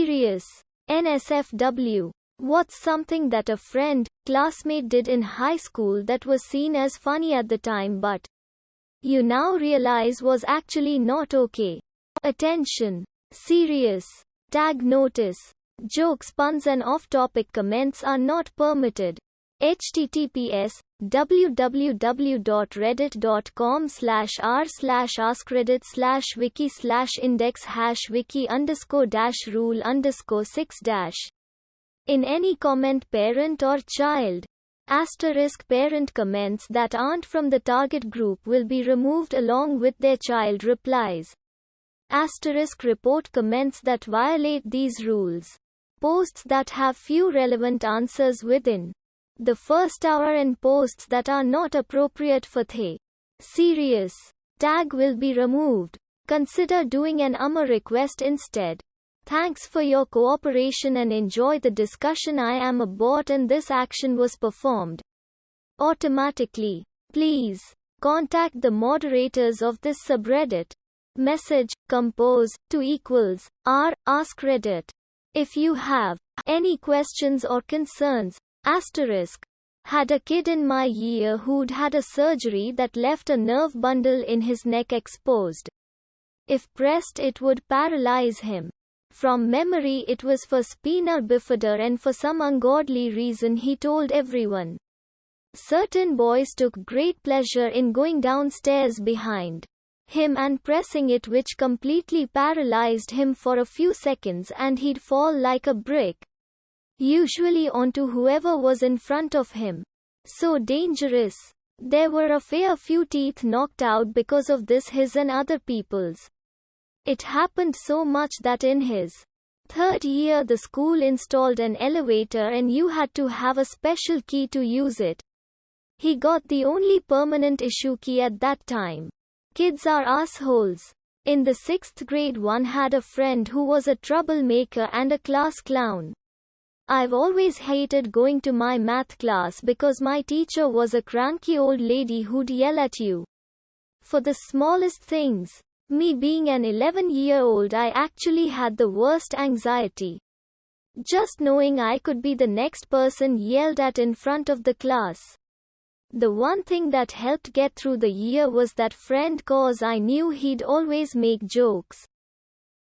Serious. NSFW. What's something that a friend, classmate did in high school that was seen as funny at the time but you now realize was actually not okay? Attention. Serious. Tag notice. Jokes, puns and off-topic comments are not permitted. https www.reddit.com/r/askreddit/wiki/index #wiki_rule_6- In any comment parent or child *parent comments that aren't from the target group will be removed along with their child replies. *report comments that violate these rules. Posts that have few relevant answers within the first hour and posts that are not appropriate for the serious tag will be removed. Consider doing an request instead. Thanks for your cooperation and enjoy the discussion. I am a bot and this action was performed automatically. Please contact the moderators of this subreddit. Message compose to =r@askreddit. If you have any questions or concerns. Had a kid in my year who'd had a surgery that left a nerve bundle in his neck exposed. If pressed it would paralyze him. From memory it was for spina bifida and for some ungodly reason he told everyone. Certain boys took great pleasure in going downstairs behind him and pressing it, which completely paralyzed him for a few seconds and he'd fall like a brick. Usually onto whoever was in front of him. So dangerous. There were a fair few teeth knocked out because of this, his and other people's. It happened so much that in his third year the school installed an elevator and you had to have a special key to use it. He got the only permanent issue key at that time. Kids are assholes. In the 6th grade one had a friend who was a troublemaker and a class clown. I've always hated going to my math class because my teacher was a cranky old lady who'd yell at you for the smallest things. Me being an 11-year-old, I actually had the worst anxiety. Just knowing I could be the next person yelled at in front of the class. The one thing that helped get through the year was that friend, cause I knew he'd always make jokes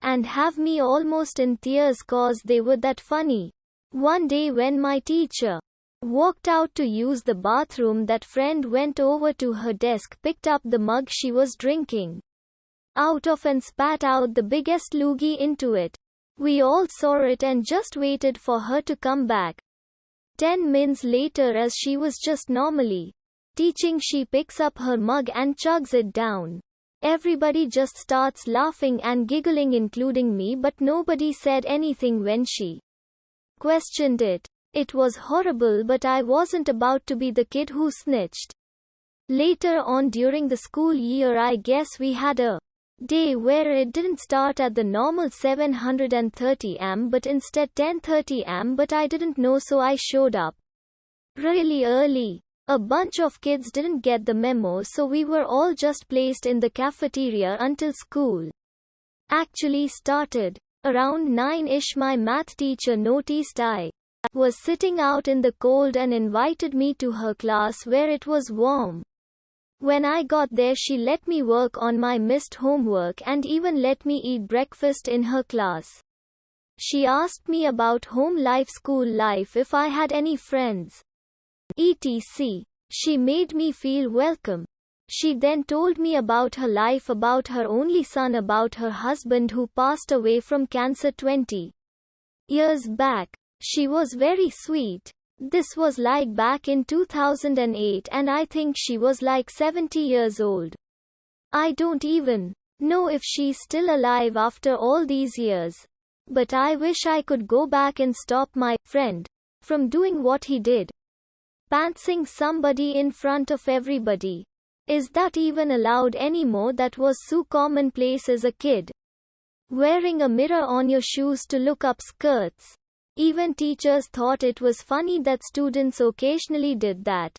and have me almost in tears cause they were that funny. One day when my teacher walked out to use the bathroom, that friend went over to her desk, picked up the mug she was drinking out of and spat out the biggest loogie into it. We all saw it and just waited for her to come back. 10 minutes later, as she was just normally teaching, she picks up her mug and chugs it down. Everybody just starts laughing and giggling, including me, but nobody said anything when she questioned it. It was horrible, but I wasn't about to be the kid who snitched. Later on during the school year, I guess we had a day where it didn't start at the normal 7:30 am but instead 10:30 am, but I didn't know, so I showed up really early. A bunch of kids didn't get the memo, so we were all just placed in the cafeteria until school actually started. Around 9ish my math teacher noticed I was sitting out in the cold and invited me to her class where it was warm. When I got there, she let me work on my missed homework and even let me eat breakfast in her class. She asked me about home life, school life, if I had any friends, etc. She made me feel welcome. She then told me about her life, about her only son, about her husband who passed away from cancer 20 years back. She was very sweet. This was like back in 2008 and I think she was like 70 years old. I don't even know if she's still alive after all these years. But I wish I could go back and stop my friend from doing what he did. Pantsing somebody in front of everybody. Is that even allowed anymore? That was so commonplace as a kid. Wearing a mirror on your shoes to look up skirts. Even teachers thought it was funny that students occasionally did that.